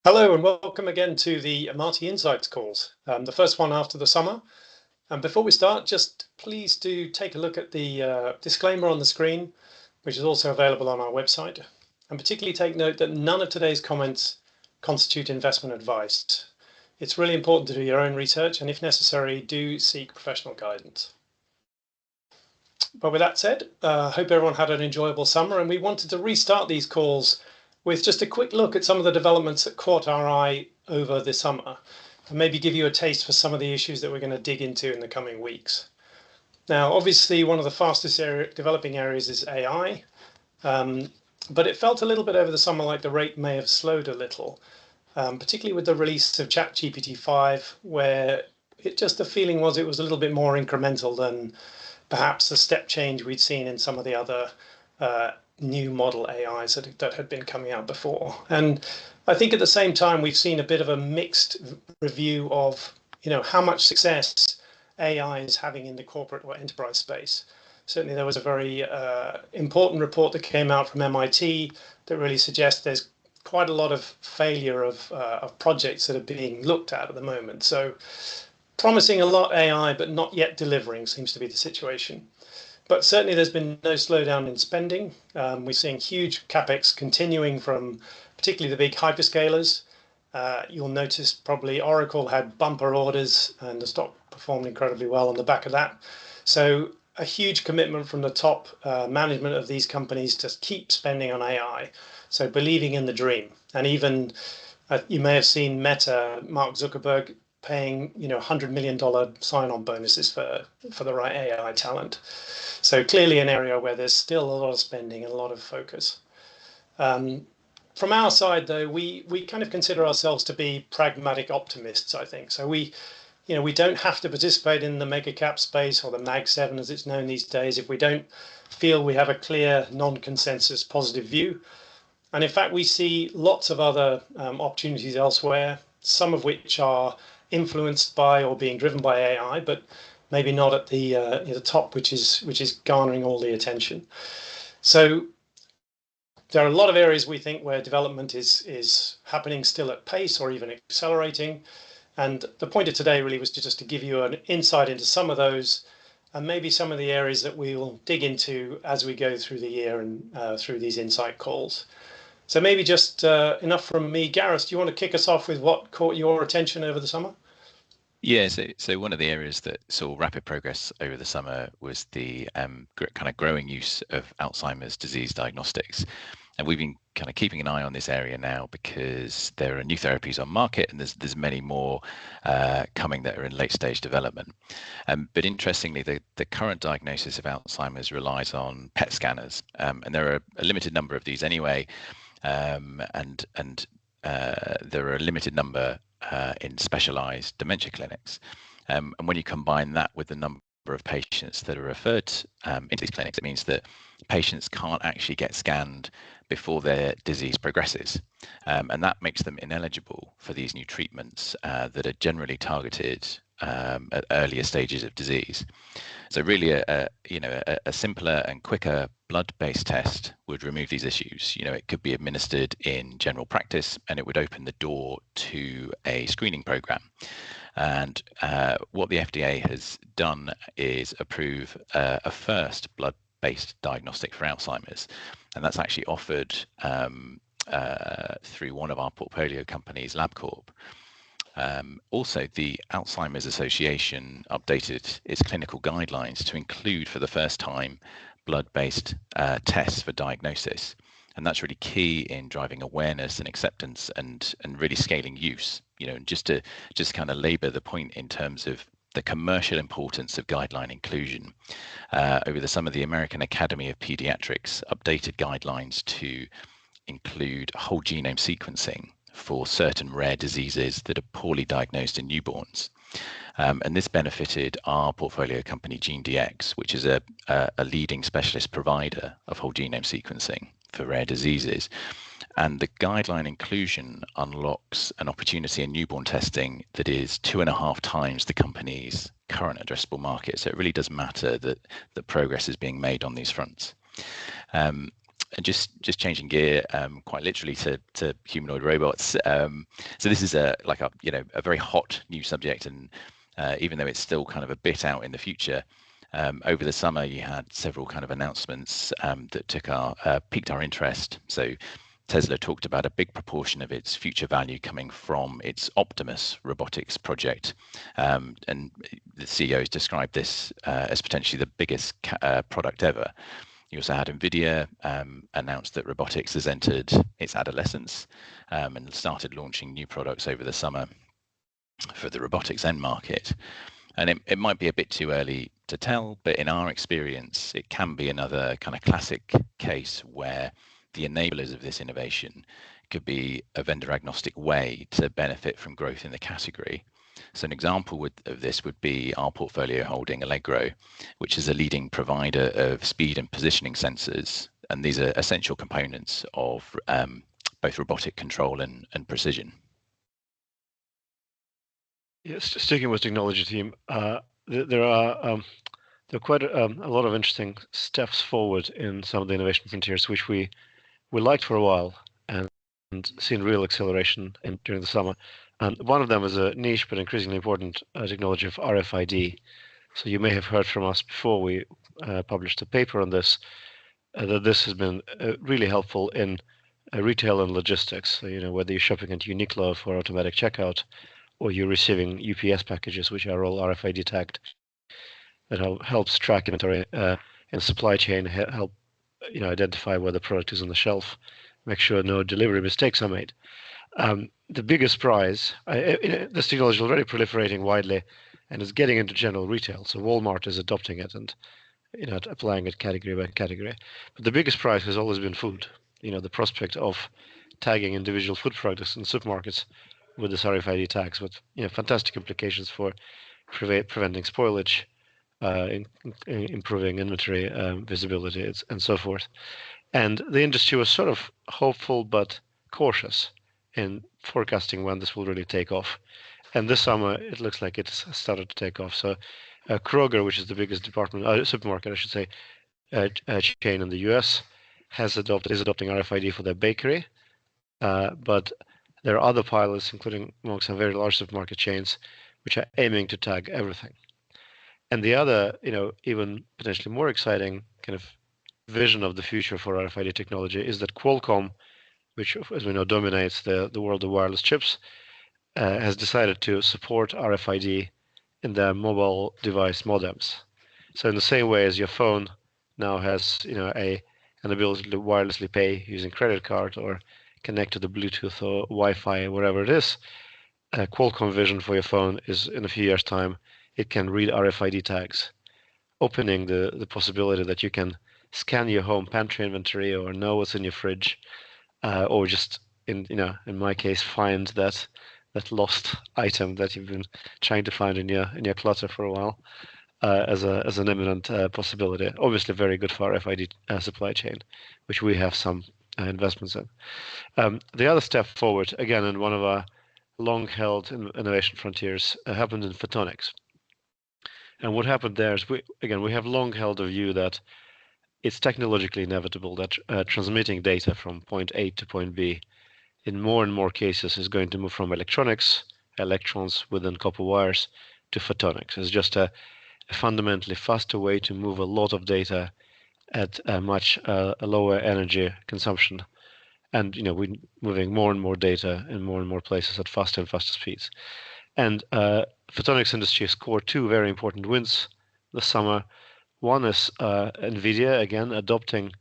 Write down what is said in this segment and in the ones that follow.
Hello and welcome again to the Amati Insights calls, the first one after the summer. And before we start, just please do take a look at the disclaimer on the screen, which is also available on our website. And particularly take note that none of today's comments constitute investment advice. It's really important to do your own research and if necessary, do seek professional guidance. But with that said, I hope everyone had an enjoyable summer, and we wanted to restart these calls with just a quick look at some of the developments that caught our eye over the summer, and maybe give you a taste for some of the issues that we're going to dig into in the coming weeks. Now, obviously, one of the fastest developing areas is AI, but it felt a little bit over the summer like the rate may have slowed a little, particularly with the release of ChatGPT 5, where the feeling was it was a little bit more incremental than perhaps the step change we'd seen in some of the other new model AIs that had been coming out before. And I think at the same time, we've seen a bit of a mixed review of, how much success AI is having in the corporate or enterprise space. Certainly, there was a very important report that came out from MIT that really suggests there's quite a lot of failure of projects that are being looked at the moment. So promising a lot AI, but not yet delivering seems to be the situation. But certainly there's been no slowdown in spending. We're seeing huge capex continuing from particularly the big hyperscalers. You'll notice probably Oracle had bumper orders and the stock performed incredibly well on the back of that. So a huge commitment from the top management of these companies to keep spending on AI. So believing in the dream. And even you may have seen Meta, Mark Zuckerberg, paying $100 million sign-on bonuses for the right AI talent. So clearly an area where there's still a lot of spending and a lot of focus. From our side, though, we kind of consider ourselves to be pragmatic optimists, I think. So we don't have to participate in the mega cap space or the Mag 7 as it's known these days if we don't feel we have a clear non-consensus positive view. And in fact, we see lots of other opportunities elsewhere, some of which are influenced by or being driven by AI, but maybe not at the top, which is garnering all the attention. So there are a lot of areas we think where development is happening still at pace or even accelerating. And the point of today really was just to give you an insight into some of those and maybe some of the areas that we will dig into as we go through the year and through these insight calls. So maybe just enough from me. Gareth, do you want to kick us off with what caught your attention over the summer? Yeah, so one of the areas that saw rapid progress over the summer was the kind of growing use of Alzheimer's disease diagnostics. And we've been kind of keeping an eye on this area now because there are new therapies on market and there's many more coming that are in late stage development. But interestingly, the current diagnosis of Alzheimer's relies on PET scanners. And there are a limited number of these anyway. And there are a limited number in specialized dementia clinics. And when you combine that with the number of patients that are referred into these clinics, it means that patients can't actually get scanned before their disease progresses. And that makes them ineligible for these new treatments that are generally targeted at earlier stages of disease. So really a simpler and quicker blood-based test would remove these issues. It could be administered in general practice and it would open the door to a screening program. And what the FDA has done is approve a first blood-based diagnostic for Alzheimer's. And that's actually offered through one of our portfolio companies, LabCorp. Also, the Alzheimer's Association updated its clinical guidelines to include for the first time blood-based tests for diagnosis. And that's really key in driving awareness and acceptance and really scaling use, and just kind of labor the point in terms of the commercial importance of guideline inclusion. Over the summer, the American Academy of Pediatrics updated guidelines to include whole genome sequencing for certain rare diseases that are poorly diagnosed in newborns. And this benefited our portfolio company, GeneDx, which is a leading specialist provider of whole genome sequencing for rare diseases. And the guideline inclusion unlocks an opportunity in newborn testing that is 2.5 times the company's current addressable market. So it really does matter that the progress is being made on these fronts. and just changing gear quite literally to humanoid robots. So this is a very hot new subject, and even though it's still kind of a bit out in the future, over the summer you had several kind of announcements that piqued our interest. So Tesla talked about a big proportion of its future value coming from its Optimus robotics project, and the CEOs described this as potentially the biggest product ever. You also had NVIDIA announced that robotics has entered its adolescence and started launching new products over the summer for the robotics end market. And it might be a bit too early to tell, but in our experience, it can be another kind of classic case where the enablers of this innovation could be a vendor agnostic way to benefit from growth in the category. So an example of this would be our portfolio holding Allegro, which is a leading provider of speed and positioning sensors. And these are essential components of both robotic control and precision. Yes, sticking with technology team, there are quite a lot of interesting steps forward in some of the innovation frontiers, which we liked for a while and seen real acceleration during the summer. And one of them is a niche but increasingly important technology of RFID. So you may have heard from us before we published a paper on this, that this has been really helpful in retail and logistics. So, whether you're shopping at Uniqlo for automatic checkout, or you're receiving UPS packages, which are all RFID tagged, that helps track inventory in the supply chain, help identify where the product is on the shelf, make sure no delivery mistakes are made. The biggest prize, this technology is already proliferating widely, and is getting into general retail. So Walmart is adopting it and applying it category by category. But the biggest prize has always been food. The prospect of tagging individual food products in supermarkets with this RFID tags, with fantastic implications for preventing spoilage, improving inventory visibility, and so forth. And the industry was sort of hopeful but cautious in forecasting when this will really take off. And this summer, it looks like it's started to take off. So Kroger, which is the biggest supermarket, I should say, chain in the US, is adopting RFID for their bakery. But there are other pilots, including among some very large supermarket chains, which are aiming to tag everything. And the other, even potentially more exciting kind of vision of the future for RFID technology is that Qualcomm, which, as we know, dominates the world of wireless chips, has decided to support RFID in their mobile device modems. So in the same way as your phone now has, an ability to wirelessly pay using credit card or connect to the Bluetooth or Wi-Fi, whatever it is, Qualcomm vision for your phone is in a few years' time, it can read RFID tags, opening the possibility that you can scan your home pantry inventory or know what's in your fridge, or just in my case, find that lost item that you've been trying to find in your clutter for a while, as an imminent possibility. Obviously, very good for RFID supply chain, which we have some investments in. The other step forward, again, in one of our long-held innovation frontiers, happened in photonics. And what happened there is we have long held a view that it's technologically inevitable that transmitting data from point A to point B in more and more cases is going to move from electrons within copper wires, to photonics. It's just a fundamentally faster way to move a lot of data at a much lower energy consumption. And we're moving more and more data in more and more places at faster and faster speeds. And photonics industry scored two very important wins this summer. One is NVIDIA, again, adopting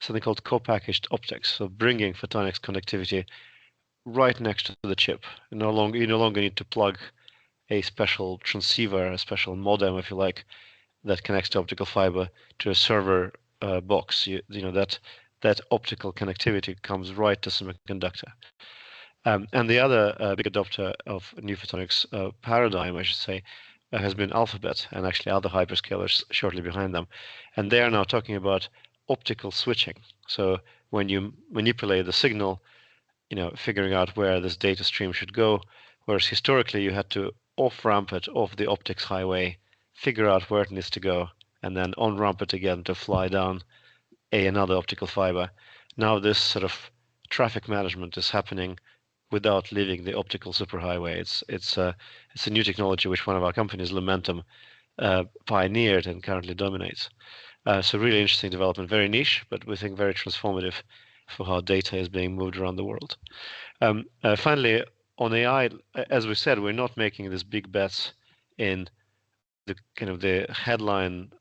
something called co-packaged optics, so bringing photonics connectivity right next to the chip. You no longer need to plug a special transceiver, a special modem, if you like, that connects to optical fiber to a server box. That optical connectivity comes right to semiconductor. And the other big adopter of new photonics paradigm, I should say, has been Alphabet, and actually other hyperscalers shortly behind them. And they are now talking about optical switching. So when you manipulate the signal, figuring out where this data stream should go, whereas historically you had to off-ramp it off the optics highway, figure out where it needs to go, and then on-ramp it again to fly down another optical fiber. now this sort of traffic management is happening without leaving the optical superhighway. It's a new technology which one of our companies, Lumentum, pioneered and currently dominates. So really interesting development, very niche, but we think very transformative for how data is being moved around the world. Finally, on AI, as we said, we're not making these big bets in the kind of the headline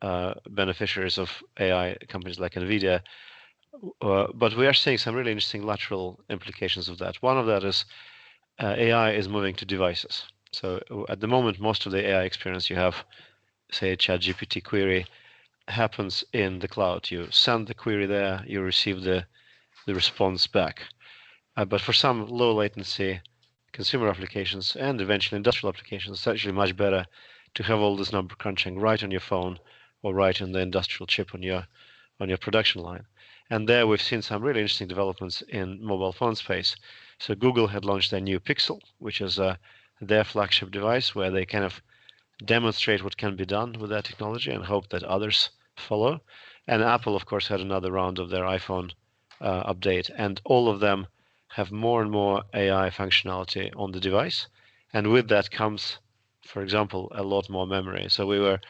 beneficiaries of AI companies like NVIDIA, but we are seeing some really interesting lateral implications of that. One of that is AI is moving to devices. So at the moment, most of the AI experience you have, say a ChatGPT query, happens in the cloud. You send the query there, you receive the response back. But for some low latency consumer applications and eventually industrial applications, it's actually much better to have all this number crunching right on your phone or right in the industrial chip on your production line. And there we've seen some really interesting developments in mobile phone space. So Google had launched their new Pixel, which is their flagship device where they kind of demonstrate what can be done with that technology and hope that others follow. And Apple, of course, had another round of their iPhone update, and all of them have more and more AI functionality on the device. And with that comes, for example, a lot more memory. So we were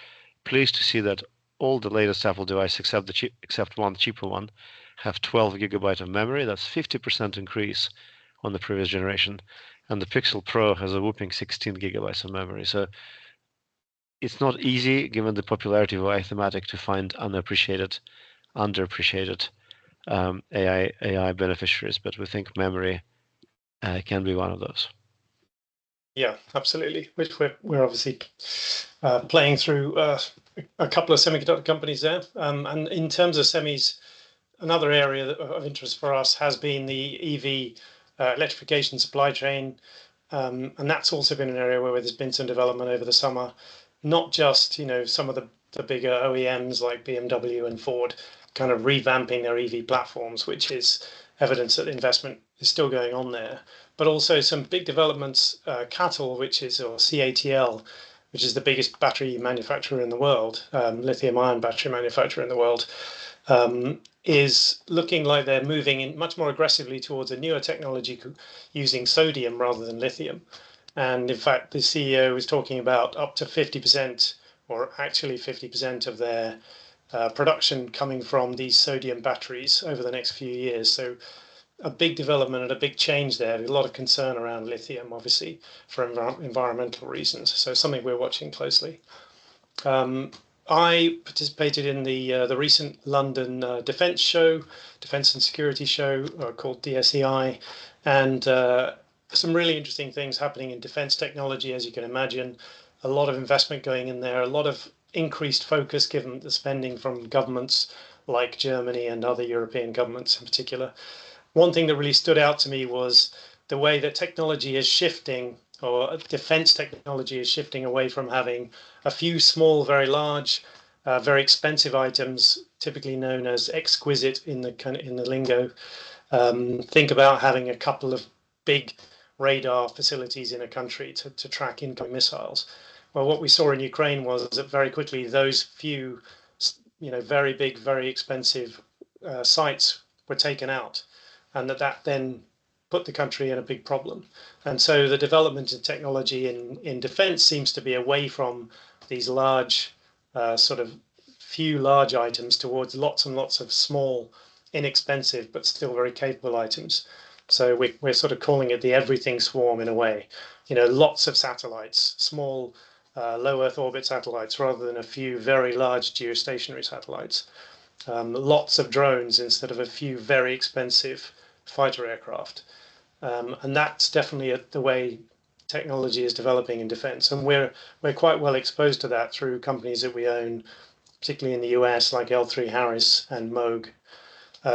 pleased to see that all the latest Apple devices, except one cheaper one, have 12 gigabyte of memory. That's 50% increase on the previous generation. And the Pixel Pro has a whopping 16 gigabytes of memory. So it's not easy, given the popularity of arithmetic, to find underappreciated AI beneficiaries, but we think memory can be one of those. Yeah, absolutely. Which we're obviously playing through a couple of semiconductor companies there. And in terms of semis, another area of interest for us has been the EV electrification supply chain. And that's also been an area where there's been some development over the summer. Not just, some of the bigger OEMs like BMW and Ford kind of revamping their EV platforms, which is evidence that investment is still going on there, but also some big developments. CATL, or CATL, which is the biggest battery manufacturer in the world, lithium-ion battery manufacturer in the world, is looking like they're moving in much more aggressively towards a newer technology using sodium rather than lithium. And in fact, the CEO was talking about up to 50%, or actually 50% of their production coming from these sodium batteries over the next few years. So a big development and a big change there. A lot of concern around lithium, obviously, for environmental reasons. So something we're watching closely. I participated in the recent London defence and security show called DSEI, and some really interesting things happening in defence technology, as you can imagine. A lot of investment going in there, a lot of increased focus given the spending from governments like Germany and other European governments in particular. One thing that really stood out to me was the way that technology is shifting, or defense technology is shifting away from having a few small, very large, very expensive items, typically known as exquisite in the lingo. Think about having a couple of big radar facilities in a country to track incoming missiles. Well, what we saw in Ukraine was that very quickly those few, very big, very expensive sites were taken out, and that then put the country in a big problem. And so the development in technology in defense seems to be away from these large, sort of few large items towards lots and lots of small, inexpensive, but still very capable items. So we're sort of calling it the everything swarm in a way. Lots of satellites, small, low Earth orbit satellites, rather than a few very large geostationary satellites. Lots of drones instead of a few very expensive fighter aircraft. And that's definitely the way technology is developing in defense. And we're quite well exposed to that through companies that we own, particularly in the US, like L3Harris and Moog.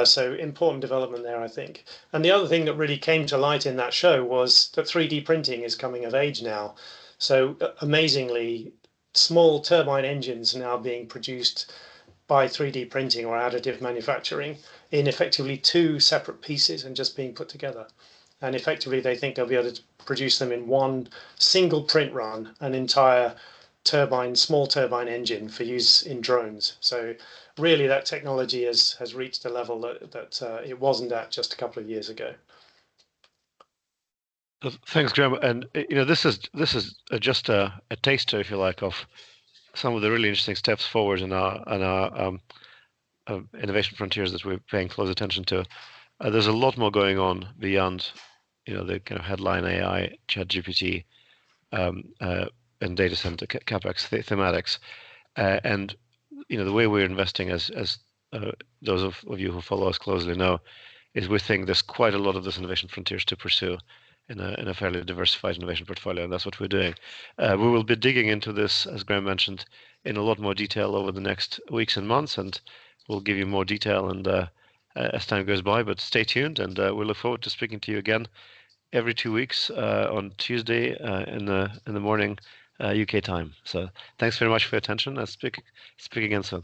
So important development there, I think. And the other thing that really came to light in that show was that 3D printing is coming of age now. So amazingly, small turbine engines are now being produced by 3D printing or additive manufacturing in effectively two separate pieces and just being put together. And effectively, they think they'll be able to produce them in one single print run, an entire small turbine engine for use in drones. So really that technology has reached a level that it wasn't at just a couple of years ago. Thanks, Graeme. And this is just a taster, if you like, of some of the really interesting steps forward in our innovation frontiers that we're paying close attention to. There's a lot more going on beyond, the kind of headline AI, ChatGPT, and data center capex thematics, and the way we're investing, as those of you who follow us closely know, is we think there's quite a lot of this innovation frontiers to pursue in a fairly diversified innovation portfolio, and that's what we're doing. We will be digging into this, as Graeme mentioned, in a lot more detail over the next weeks and months, and we'll give you more detail and as time goes by. But stay tuned, and we look forward to speaking to you again every 2 weeks on Tuesday in the morning UK time. So thanks very much for your attention. I'll speak again soon.